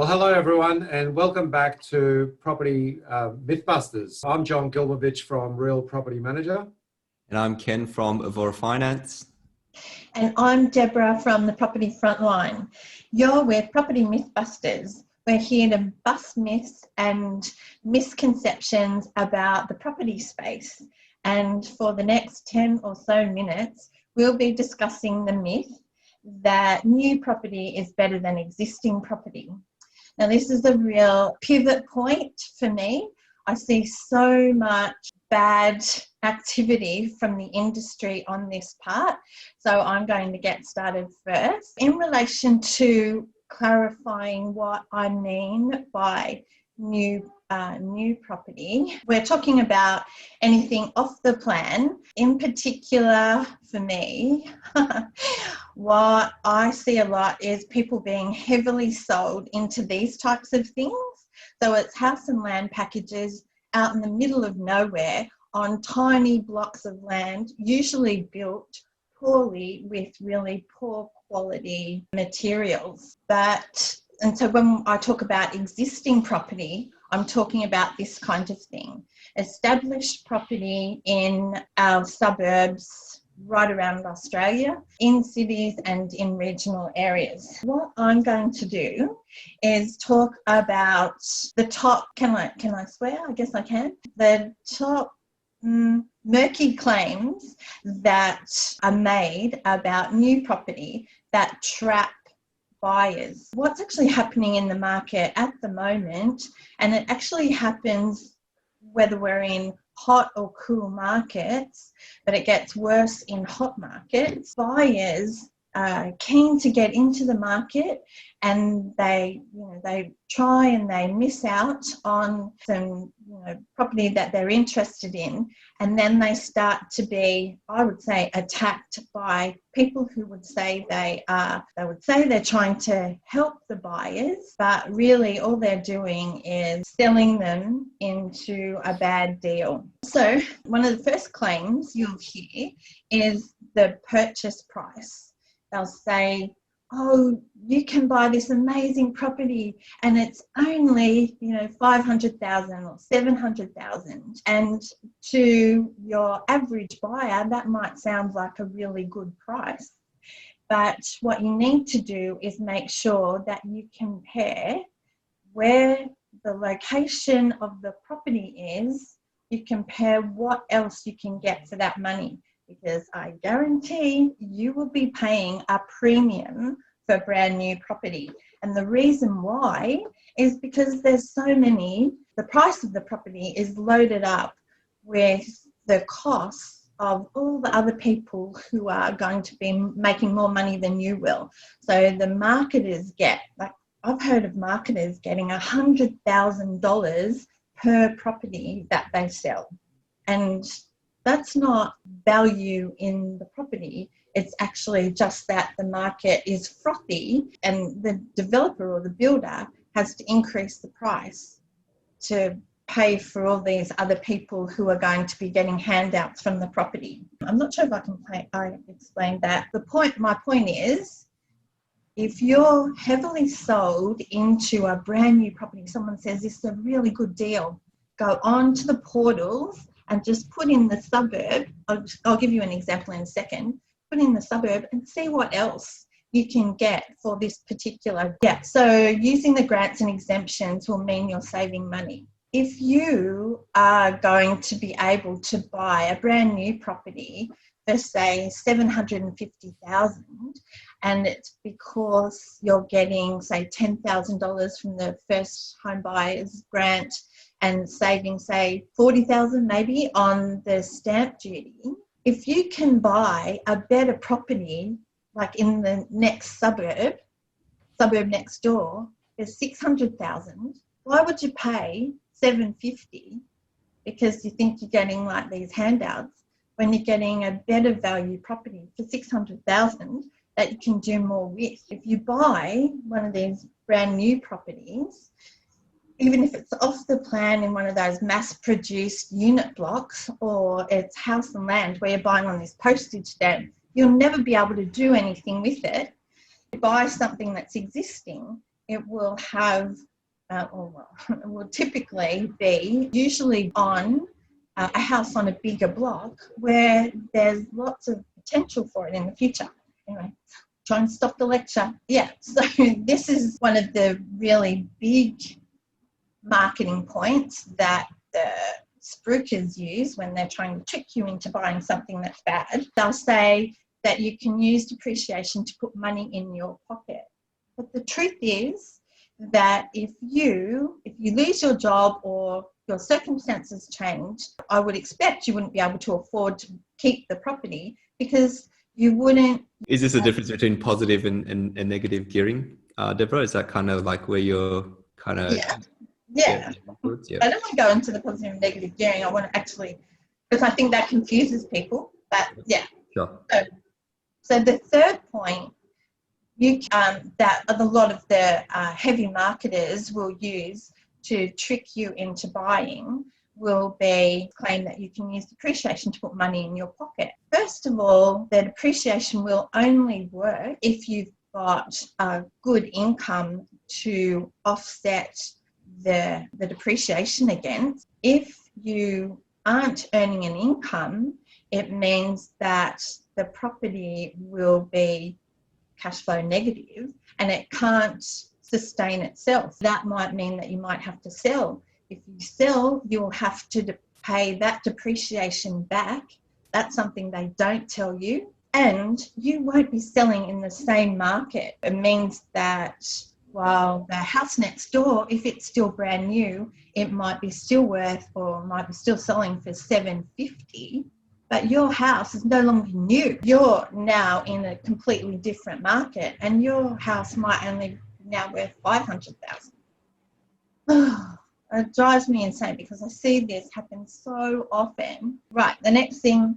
Well, hello everyone, and welcome back to Property Mythbusters. I'm John Gilmovich from Real Property Manager. And I'm Ken from Avvora Finance. And I'm Debra from the Property Frontline. You're with Property Mythbusters. We're here to bust myths and misconceptions about the property space. And for the next 10 or so minutes, we'll be discussing the myth that new property is better than existing property. Now, this is a real pivot point for me. I see so much bad activity from the industry on this part. So I'm going to get started first. In relation to clarifying what I mean by new property, we're talking about anything off the plan. In particular, for me, what I see a lot is people being heavily sold into these types of things. So it's house and land packages out in the middle of nowhere on tiny blocks of land, usually built poorly with really poor quality materials. And so when I talk about existing property, I'm talking about this kind of thing. Established property in our suburbs right around Australia, in cities and in regional areas. What I'm going to do is talk about the top, can I swear? I guess I can. The top murky claims that are made about new property that trap buyers. What's actually happening in the market at the moment, and it actually happens whether we're in hot or cool markets, but it gets worse in hot markets. Buyers are keen to get into the market, and they try and they miss out on some property that they're interested in, and then they start to be, I would say, attacked by people who would say they're trying to help the buyers, but really all they're doing is selling them into a bad deal. So one of the first claims you'll hear is the purchase price. They'll say, oh, you can buy this amazing property and it's only, $500,000 or $700,000. And to your average buyer, that might sound like a really good price. But what you need to do is make sure that you compare where the location of the property is, you compare what else you can get for that money. Because I guarantee you will be paying a premium for brand new property. And the reason why is because there's so many, the price of the property is loaded up with the costs of all the other people who are going to be making more money than you will. So the marketers I've heard of marketers getting $100,000 per property that they sell. And that's not value in the property. It's actually just that the market is frothy and the developer or the builder has to increase the price to pay for all these other people who are going to be getting handouts from the property. I'm not sure if I explained that. My point is, if you're heavily sold into a brand new property, someone says this is a really good deal, go on to the portals and just put in the suburb. I'll give you an example in a second. Put in the suburb and see what else you can get for this particular. So using the grants and exemptions will mean you're saving money. If you are going to be able to buy a brand new property for say $750,000, and it's because you're getting say $10,000 from the first home buyers grant and saving say $40,000 maybe on the stamp duty. If you can buy a better property, like in the next suburb next door, is $600,000. Why would you pay $750 because you think you're getting like these handouts when you're getting a better value property for $600,000 that you can do more with? If you buy one of these brand new properties, even if it's off the plan in one of those mass-produced unit blocks, or it's house and land where you're buying on this postage stamp, you'll never be able to do anything with it. You buy something that's existing, it will have, it will typically be usually on a house on a bigger block where there's lots of potential for it in the future. Anyway, try and stop the lecture. Yeah, so this is one of the really big marketing points that the spruikers use when they're trying to trick you into buying something that's bad. They'll say that you can use depreciation to put money in your pocket. But the truth is that if you lose your job or your circumstances change, I would expect you wouldn't be able to afford to keep the property because you wouldn't. Is this a difference between positive and negative gearing, Deborah? Is that kind of like where you're kind of... Yeah. Yeah. I don't want to go into the positive and negative gearing. I want to actually, because I think that confuses people. But yeah. Sure. So the third point that a lot of the heavy marketers will use to trick you into buying will be claim that you can use depreciation to put money in your pocket. First of all, the depreciation will only work if you've got a good income to offset the depreciation against. If you aren't earning an income, it means that the property will be cash flow negative and it can't sustain itself. That might mean that you might have to sell. If you sell, you'll have to pay that depreciation back. That's something they don't tell you. And you won't be selling in the same market. It means that while the house next door, if it's still brand new, it might be still worth or might be still selling for $750. But your house is no longer new. You're now in a completely different market and your house might only now worth $500,000. It drives me insane because I see this happen so often. Right, the next thing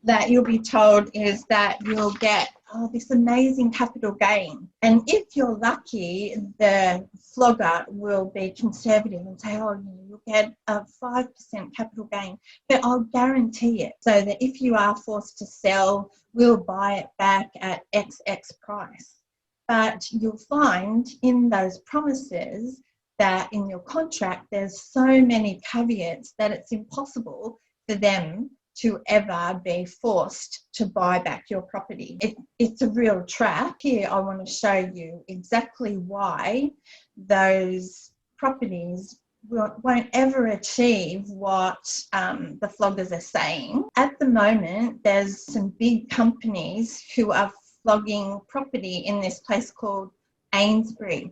that you'll be told is that you'll get this amazing capital gain. And if you're lucky, the flogger will be conservative and say, you'll get a 5% capital gain, but I'll guarantee it. So that if you are forced to sell, we'll buy it back at XX price. But you'll find in those promises that in your contract, there's so many caveats that it's impossible for them to ever be forced to buy back your property. It's a real trap. Here I want to show you exactly why those properties won't ever achieve what the floggers are saying. At the moment, there's some big companies who are flogging property in this place called Amesbury.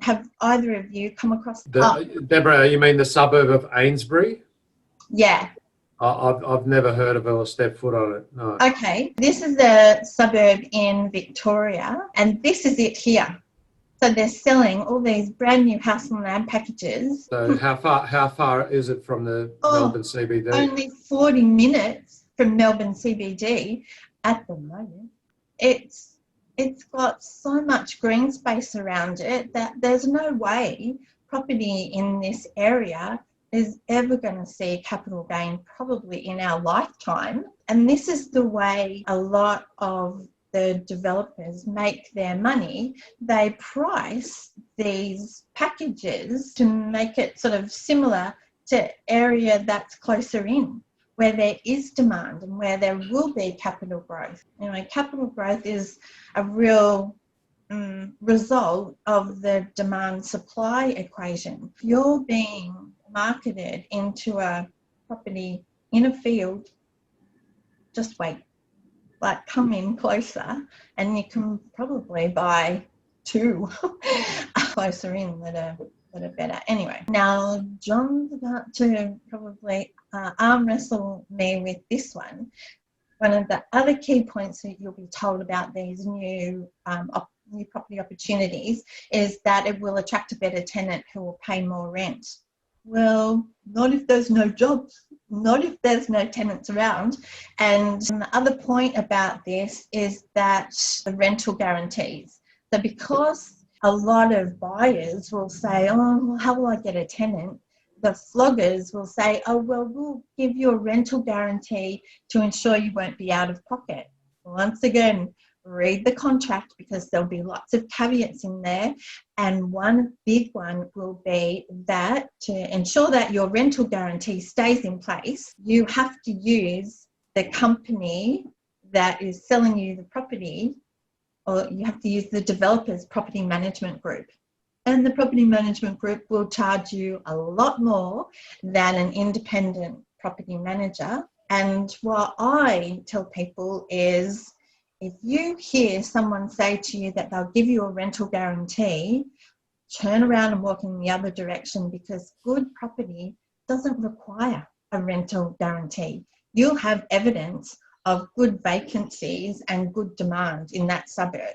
Have either of you come across... Deborah, you mean the suburb of Amesbury? Yeah. I've never heard of it or stepped foot on it, no. Okay, this is a suburb in Victoria and this is it here. So they're selling all these brand new house and land packages. So how far is it from the Melbourne CBD? Only 40 minutes from Melbourne CBD at the moment. It's got so much green space around it that there's no way property in this area is ever going to see capital gain probably in our lifetime. And this is the way a lot of the developers make their money. They price these packages to make it sort of similar to area that's closer in, where there is demand and where there will be capital growth. Anyway, capital growth is a real result of the demand-supply equation. If you're being marketed into a property in a field, just wait. Like, come in closer and you can probably buy two closer in that are better. Anyway, now John's about to probably arm wrestle me with this one. One of the other key points that you'll be told about these new property opportunities is that it will attract a better tenant who will pay more rent. Well, not if there's no jobs, not if there's no tenants around. And the other point about this is that the rental guarantees. So because a lot of buyers will say, well, how will I get a tenant? The floggers will say, we'll give you a rental guarantee to ensure you won't be out of pocket. Once again, read the contract, because there'll be lots of caveats in there. And one big one will be that to ensure that your rental guarantee stays in place, you have to use the company that is selling you the property, or you have to use the developer's property management group. And the property management group will charge you a lot more than an independent property manager. And what I tell people is, if you hear someone say to you that they'll give you a rental guarantee, turn around and walk in the other direction, because good property doesn't require a rental guarantee. You'll have evidence of good vacancies and good demand in that suburb.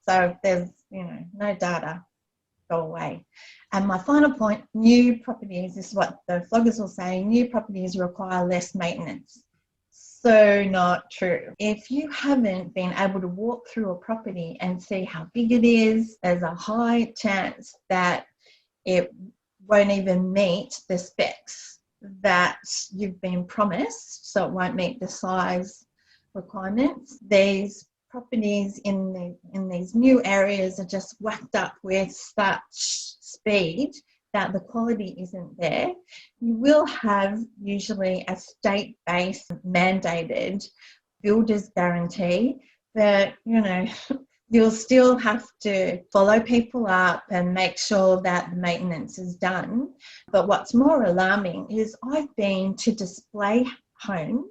So there's, no data, go away. And my final point, new properties, this is what the floggers will say, new properties require less maintenance. So not true. If you haven't been able to walk through a property and see how big it is, there's a high chance that it won't even meet the specs that you've been promised, so it won't meet the size requirements. These properties in these new areas are just whacked up with such speed that the quality isn't there. You will have usually a state-based mandated builder's guarantee, but you'll still have to follow people up and make sure that the maintenance is done. But what's more alarming is I've been to display homes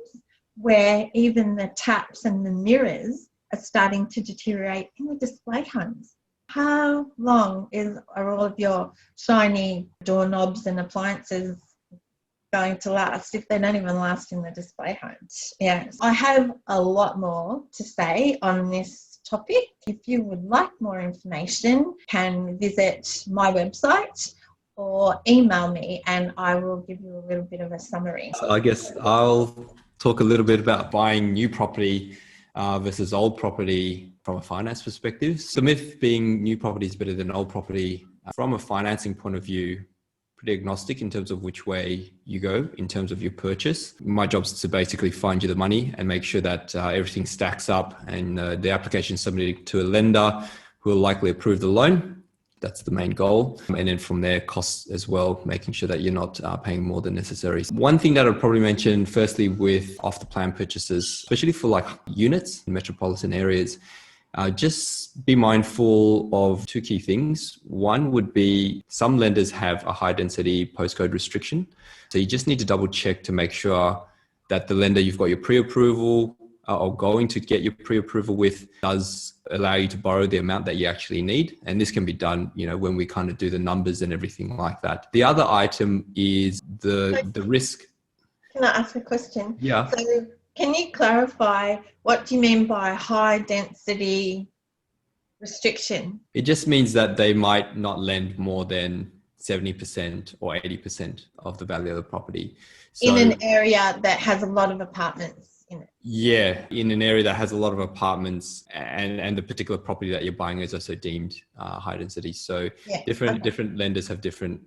where even the taps and the mirrors are starting to deteriorate in the display homes. How long are all of your shiny doorknobs and appliances going to last if they don't even last in the display homes? Yes, I have a lot more to say on this topic. If you would like more information, you can visit my website or email me and I will give you a little bit of a summary. So I guess I'll talk a little bit about buying new property versus old property from a finance perspective. So myth being new property is better than old property. From a financing point of view, pretty agnostic in terms of which way you go in terms of your purchase. My job is to basically find you the money and make sure that everything stacks up and the application is submitted to a lender who will likely approve the loan. That's the main goal. And then from there, costs as well, making sure that you're not paying more than necessary. One thing that I'd probably mention, firstly, with off the plan purchases, especially for like units in metropolitan areas, just be mindful of two key things. One would be some lenders have a high density postcode restriction. So you just need to double check to make sure that the lender you've got your pre-approval or going to get your pre-approval with does allow you to borrow the amount that you actually need. And this can be done, when we kind of do the numbers and everything like that. The other item is the risk. Can I ask a question? Yeah. So can you clarify, what do you mean by high density restriction? It just means that they might not lend more than 70% or 80% of the value of the property. So, in an area that has a lot of apartments in it. Yeah, in an area that has a lot of apartments and the particular property that you're buying is also deemed high density. So different lenders have different,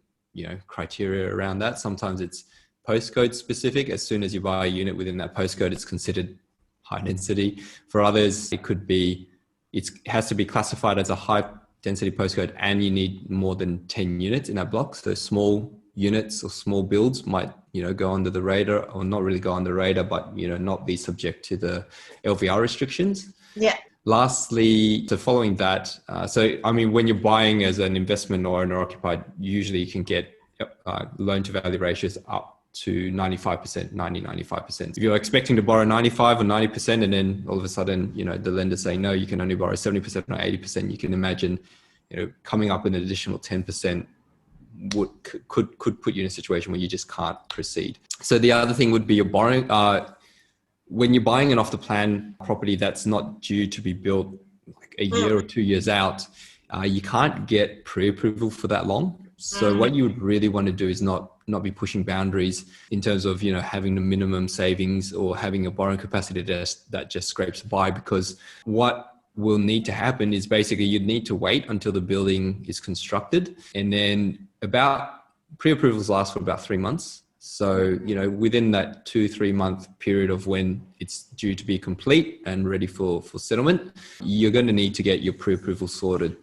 criteria around that. Sometimes it's postcode specific. As soon as you buy a unit within that postcode, it's considered high density. For others, it has to be classified as a high density postcode and you need more than 10 units in that block. So small units or small builds might, go under the radar, or not really go on the radar, but, not be subject to the LVR restrictions. Yeah. Lastly, so following that, when you're buying as an investment or owner occupied, usually you can get loan to value ratios up to 95%, 95%. If you're expecting to borrow 95 or 90% and then all of a sudden, the lender saying, no, you can only borrow 70% or 80%, you can imagine, coming up with an additional 10% could put you in a situation where you just can't proceed. So the other thing would be you're borrowing, when you're buying an off the plan property that's not due to be built like a year or 2 years out, you can't get pre-approval for that long. So what you would really want to do is not be pushing boundaries in terms of, having the minimum savings or having a borrowing capacity that just scrapes by, because what will need to happen is basically you'd need to wait until the building is constructed, and then about pre-approvals last for about 3 months. So, within that 2-3 month period of when it's due to be complete and ready for settlement, you're going to need to get your pre-approval sorted.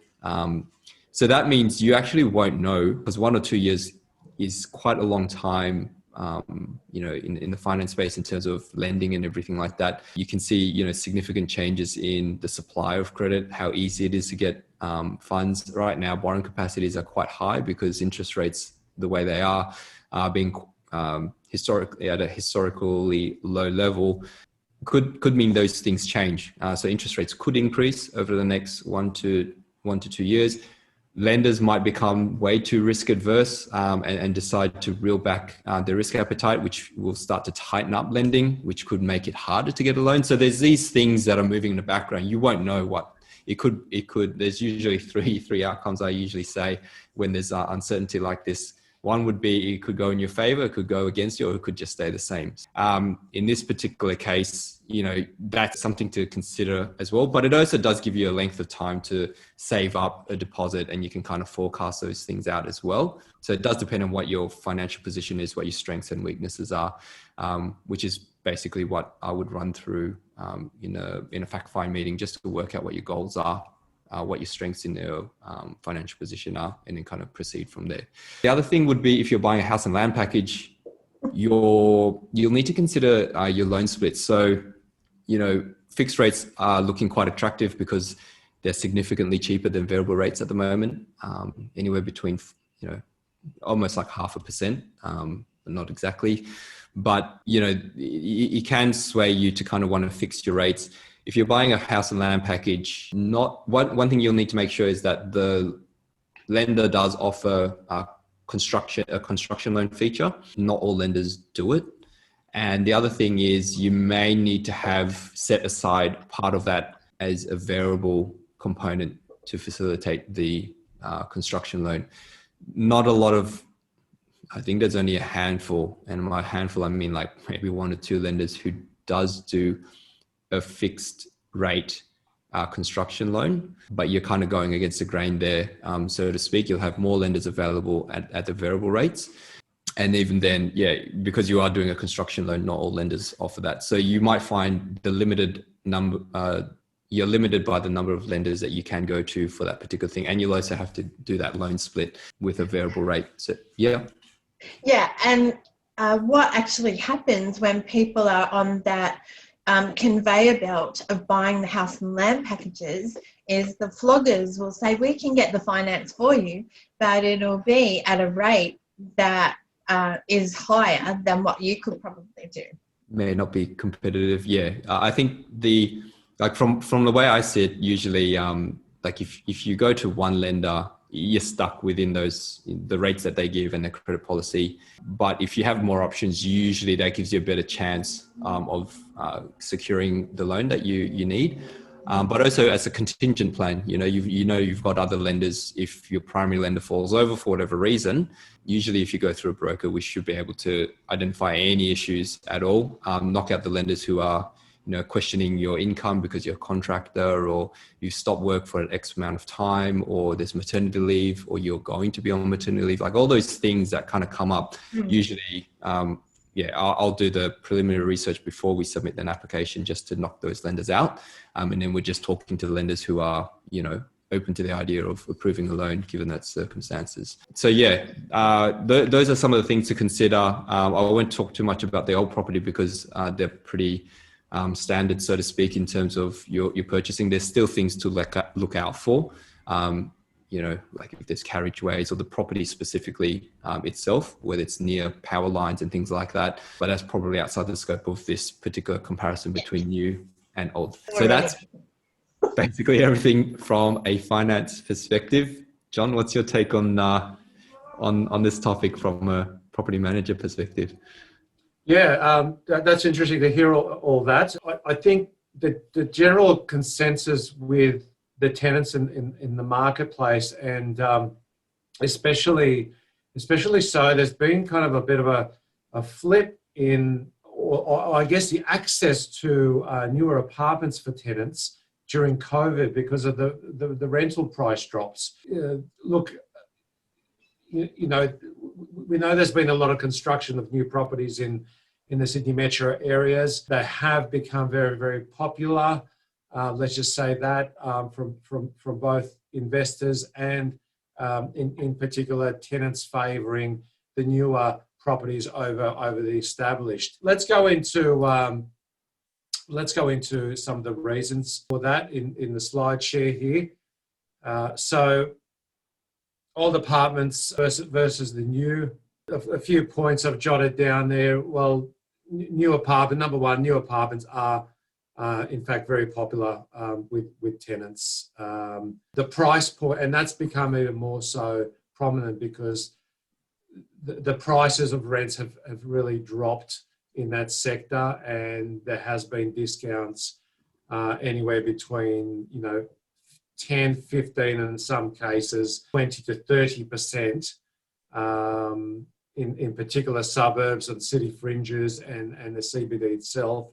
So that means you actually won't know, because 1 or 2 years is quite a long time, in the finance space in terms of lending and everything like that. You can see, significant changes in the supply of credit, how easy it is to get funds. Right now, borrowing capacities are quite high because interest rates, the way they are being historically at a historically low level, could mean those things change. So interest rates could increase over the next 1 to 2 years. Lenders might become way too risk adverse and decide to reel back their risk appetite, which will start to tighten up lending, which could make it harder to get a loan. So there's these things that are moving in the background. You won't know what it could. There's usually three outcomes I usually say when there's uncertainty like this. One would be it could go in your favor, it could go against you, or it could just stay the same. In this particular case, that's something to consider as well. But it also does give you a length of time to save up a deposit, and you can kind of forecast those things out as well. So it does depend on what your financial position is, what your strengths and weaknesses are, which is basically what I would run through in a fact find meeting, just to work out what your goals are, what your strengths in your financial position are, and then kind of proceed from there. The other thing would be, if you're buying a house and land package, you'll need to consider your loan splits. So, fixed rates are looking quite attractive because they're significantly cheaper than variable rates at the moment, anywhere between, almost like 0.5%, but not exactly. But, it can sway you to kind of want to fix your rates. If you're buying a house and land package, one thing you'll need to make sure is that the lender does offer a construction loan feature. Not all lenders do it. And the other thing is, you may need to have set aside part of that as a variable component to facilitate the construction loan. Not a lot of, I think there's only a handful, and by handful I mean like maybe 1 or 2 lenders who does do a fixed rate construction loan, but you're kind of going against the grain there, so to speak. You'll have more lenders available at the variable rates. And even then, because you are doing a construction loan, not all lenders offer that. So you might find you're limited by the number of lenders that you can go to for that particular thing. And you'll also have to do that loan split with a variable rate. So, yeah. And what actually happens when people are on that conveyor belt of buying the house and land packages is the floggers will say, we can get the finance for you, but it'll be at a rate that is higher than what you could probably do. May not be competitive. I think from the way I see it, usually if you go to one lender, you're stuck within the rates that they give and their credit policy. But if you have more options, usually that gives you a better chance of securing the loan that you need. But also as a contingent plan, you've got other lenders. If your primary lender falls over for whatever reason, usually if you go through a broker, we should be able to identify any issues at all, knock out the lenders who are questioning your income because you're a contractor, or you stop work for an X amount of time, or there's maternity leave, or you're going to be on maternity leave, like all those things that kind of come up. Usually, I'll do the preliminary research before we submit an application, just to knock those lenders out. And then we're just talking to the lenders who are, open to the idea of approving a loan given that circumstances. So those are some of the things to consider. I won't talk too much about the old property because they're pretty standard, so to speak, in terms of your purchasing. There's still things to look out for, like if there's carriageways or the property specifically itself, whether it's near power lines and things like that. But that's probably outside the scope of this particular comparison between new and old. So that's basically everything from a finance perspective. John, what's your take on this topic from a property manager perspective? That's interesting to hear all that. I think that the general consensus with the tenants in the marketplace, and especially so, there's been kind of a bit of a flip in, or I guess the access to newer apartments for tenants during COVID because of the rental price drops. Look, we know there's been a lot of construction of new properties in the Sydney metro areas. They have become very, very popular. Let's just say that from both investors and in particular tenants favouring the newer properties over the established. Let's go into some of the reasons for that in the slide share here. So old apartments versus the new. A few points I've jotted down there. Well, new apartment, number one, new apartments are in fact very popular with tenants. The price point, and that's become even more so prominent because the prices of rents have really dropped in that sector, and there has been discounts anywhere between 10, 15, and in some cases 20 to 30% in particular suburbs and city fringes and the CBD itself,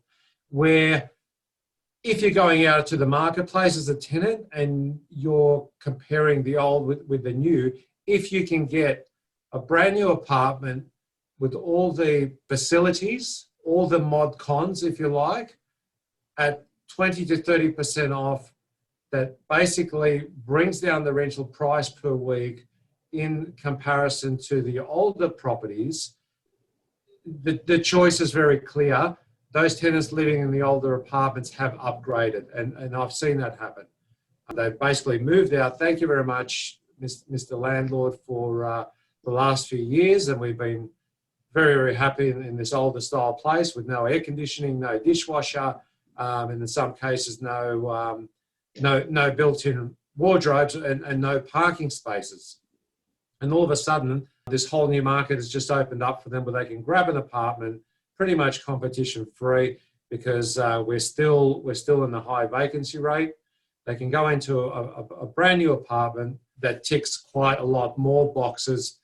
where if you're going out to the marketplace as a tenant and you're comparing the old with the new, if you can get a brand new apartment with all the facilities, all the mod cons, if you like, at 20 to 30% off, that basically brings down the rental price per week in comparison to the older properties, the choice is very clear. Those tenants living in the older apartments have upgraded, and I've seen that happen. They've basically moved out. Thank you very much, Mr. Landlord, for the last few years, and we've been very, very happy in this older style place with no air conditioning, no dishwasher, and in some cases no built-in wardrobes and no parking spaces. And all of a sudden, this whole new market has just opened up for them where they can grab an apartment pretty much competition free because we're still in the high vacancy rate. They can go into a brand new apartment that ticks quite a lot more boxes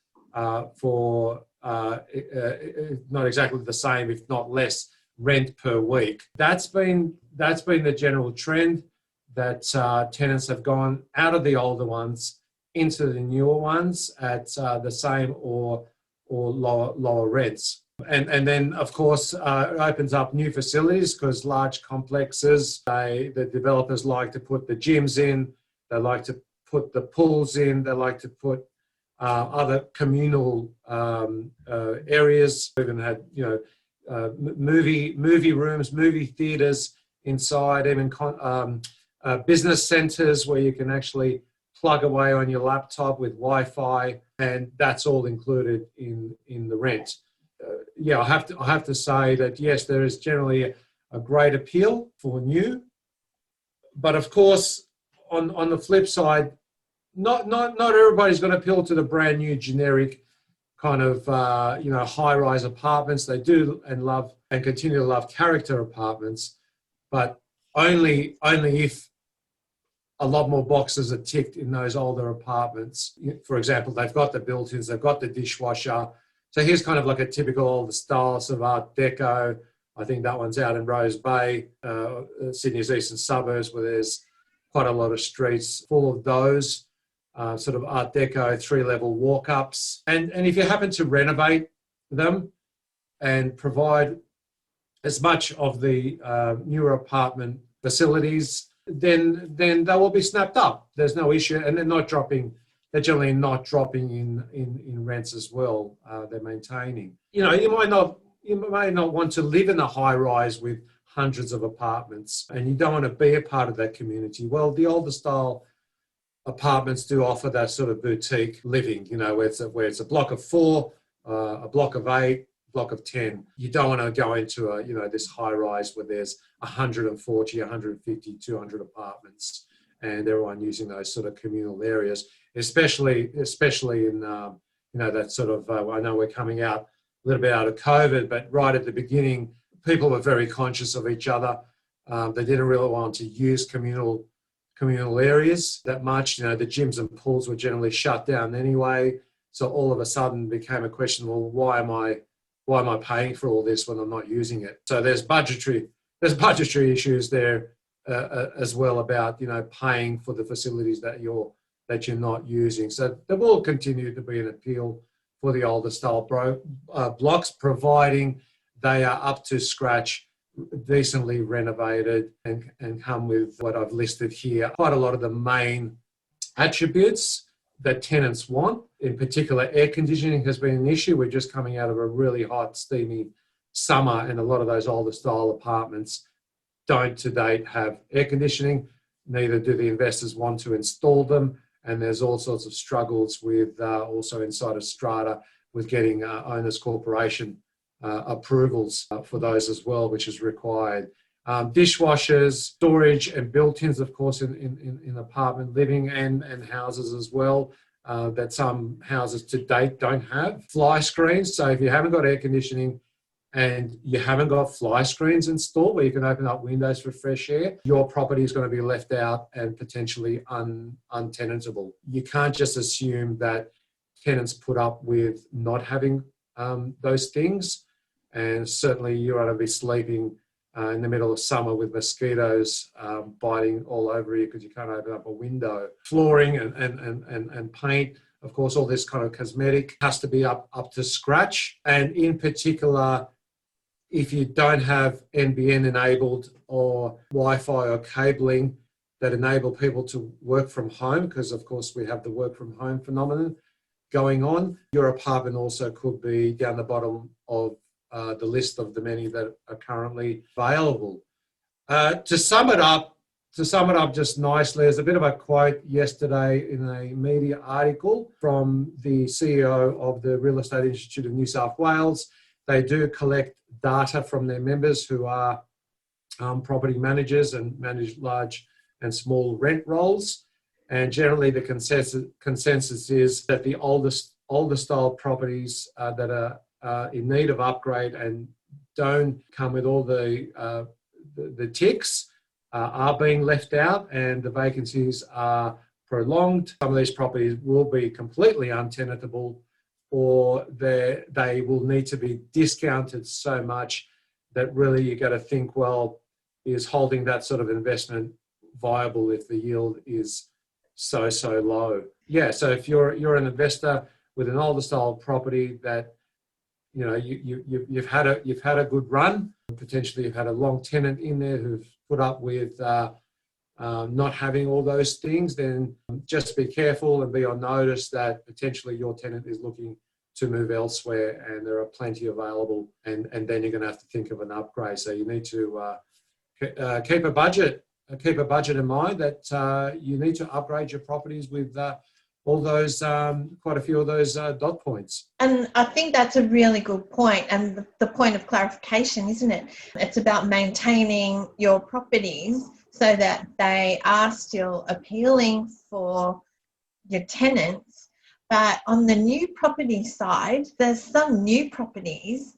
for not exactly the same, if not less, rent per week. That's been the general trend, that tenants have gone out of the older ones into the newer ones at the same or lower rents. And then, of course, it opens up new facilities because large complexes, the developers like to put the gyms in, they like to put the pools in, they like to put other communal areas. We've even had, movie rooms, movie theatres inside, even business centres where you can actually plug away on your laptop with Wi-Fi, and that's all included in the rent. I have to say that yes, there is generally a great appeal for new, but of course, on the flip side, not everybody's going to appeal to the brand new generic kind of high-rise apartments. They do and love and continue to love character apartments, but only if a lot more boxes are ticked in those older apartments. For example, they've got the built-ins, they've got the dishwasher. So here's kind of like a typical older style, sort of Art Deco. I think that one's out in Rose Bay, Sydney's eastern suburbs, where there's quite a lot of streets full of those sort of Art Deco 3-level walk-ups. And if you happen to renovate them and provide as much of the newer apartment facilities, then they will be snapped up. There's no issue, and they're generally not dropping in rents as well. They're maintaining. You might not want to live in a high rise with hundreds of apartments, and you don't want to be a part of that community. Well, the older style apartments do offer that sort of boutique living, where it's a block of 4, a block of 8, block of 10. You don't want to go into this high rise where there's 140, 150, 200 apartments, and everyone using those sort of communal areas, especially in that sort of. I know we're coming out a little bit out of COVID, but right at the beginning, people were very conscious of each other. They didn't really want to use communal areas that much. The gyms and pools were generally shut down anyway, so all of a sudden became a question: well, why am I paying for all this when I'm not using it? So there's budgetary issues there as well about paying for the facilities that you're not using. So there will continue to be an appeal for the older style blocks, providing they are up to scratch, decently renovated, and come with what I've listed here. Quite a lot of the main attributes that tenants want. In particular, air conditioning has been an issue. We're just coming out of a really hot, steamy summer, and a lot of those older style apartments don't to date have air conditioning. Neither do the investors want to install them. And there's all sorts of struggles with also inside of strata with getting owners corporation approvals for those as well, which is required. Dishwashers, storage and built-ins, of course, in apartment living and houses as well, that some houses to date don't have. Fly screens, so if you haven't got air conditioning and you haven't got fly screens installed where you can open up windows for fresh air, your property is going to be left out and potentially untenantable. You can't just assume that tenants put up with not having those things, and certainly you're going to be sleeping in the middle of summer with mosquitoes biting all over you because you can't open up a window. Flooring and paint, of course, all this kind of cosmetic has to be up to scratch. And in particular, if you don't have NBN enabled or Wi-Fi or cabling that enable people to work from home, because of course we have the work from home phenomenon going on, your apartment also could be down the bottom of the list of the many that are currently available. To sum it up just nicely, there's a bit of a quote yesterday in a media article from the CEO of the Real Estate Institute of New South Wales. They do collect data from their members who are property managers and manage large and small rent rolls. And generally the consensus is that the older style properties that are in need of upgrade and don't come with all the ticks are being left out, and the vacancies are prolonged. Some of these properties will be completely untenantable, or they will need to be discounted so much that really you got to think, well, is holding that sort of investment viable if the yield is so low? Yeah, so if you're an investor with an older style property that you know you've had a good run, potentially you've had a long tenant in there who've put up with not having all those things, then just be careful and be on notice that potentially your tenant is looking to move elsewhere, and there are plenty available, and then you're going to have to think of an upgrade. So you need to keep a budget in mind that you need to upgrade your properties with all those, quite a few of those dot points. And I think that's a really good point, and the point of clarification, isn't it? It's about maintaining your properties so that they are still appealing for your tenants. But on the new property side, there's some new properties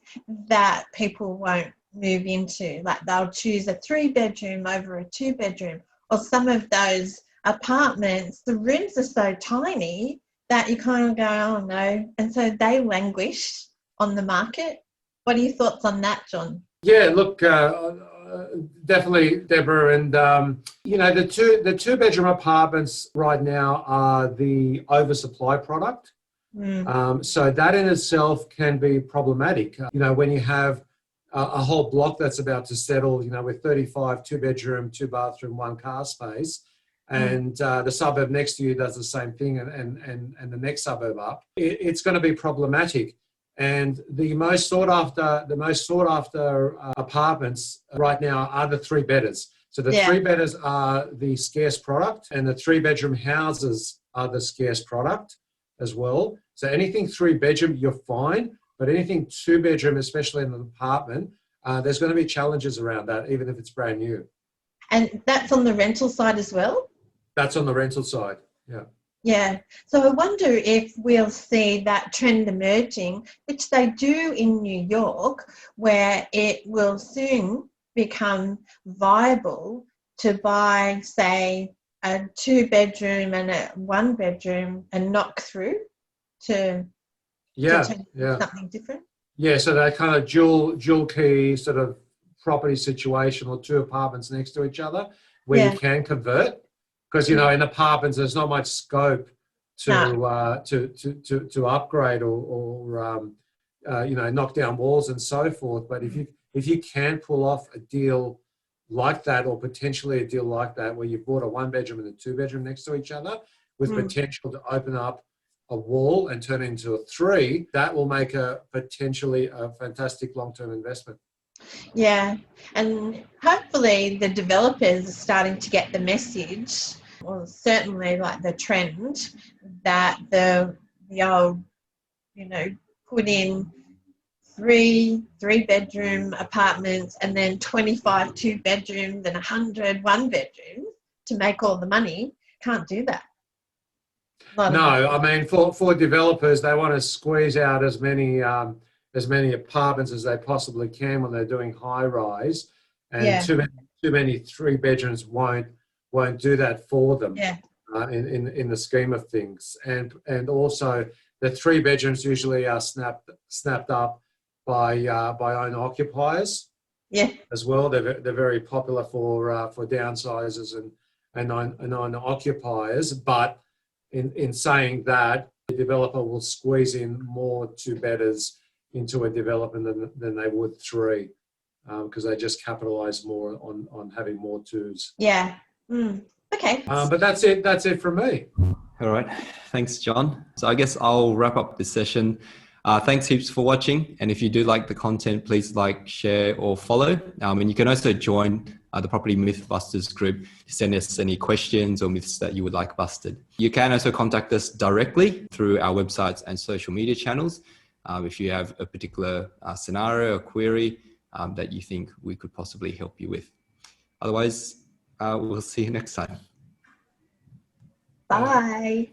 that people won't move into. Like they'll choose a 3-bedroom over a 2-bedroom, or some of those apartments, the rooms are so tiny that you kind of go, oh no, and so they languish on the market. What are your thoughts on that, John? Yeah, look, definitely, Deborah, and the 2-bedroom apartments right now are the oversupply product. So that in itself can be problematic. When you have a whole block that's about to settle, with 35 2-bedroom, 2-bathroom, 1-car space, and the suburb next to you does the same thing, and the next suburb up, it's going to be problematic. And the most sought after apartments right now are the 3-bedders. So the 3-bedders are the scarce product, and the 3-bedroom houses are the scarce product as well. So anything 3-bedroom, you're fine, but anything 2-bedroom, especially in an apartment, there's going to be challenges around that, even if it's brand new. And that's on the rental side as well? That's on the rental side, yeah. Yeah, so I wonder if we'll see that trend emerging, which they do in New York, where it will soon become viable to buy, say, a 2-bedroom and a 1-bedroom and knock through to something different. Yeah, so that kind of dual key sort of property situation, or 2 apartments next to each other where you can convert. Because, in apartments, there's not much scope to upgrade or knock down walls and so forth. But if you can pull off a deal like that, or potentially a deal like that, where you've bought a 1-bedroom and a 2-bedroom next to each other with potential to open up a wall and turn it into a 3, that will make potentially a fantastic long-term investment. Yeah, and hopefully the developers are starting to get the message, or certainly like the trend, that the old, put in 3-bedroom apartments and then 25 2-bedrooms and 100 1-bedrooms to make all the money. Can't do that. No, I mean, for developers, they want to squeeze out as many apartments as they possibly can when they're doing high rise, and too many 3-bedrooms won't do that for them. Yeah. In the scheme of things, and also the 3-bedrooms usually are snapped up by owner occupiers. Yeah. As well, they're very popular for downsizers and owner occupiers. But in saying that, the developer will squeeze in more 2-bedders into a development than they would 3, because they just capitalise more on having more 2s. Yeah. Okay. But that's it. That's it from me. All right. Thanks, John. So I guess I'll wrap up this session. Thanks heaps for watching. And if you do like the content, please like, share, or follow. And you can also join the Property Mythbusters group to send us any questions or myths that you would like busted. You can also contact us directly through our websites and social media channels if you have a particular scenario or query that you think we could possibly help you with. Otherwise, we'll see you next time. Bye.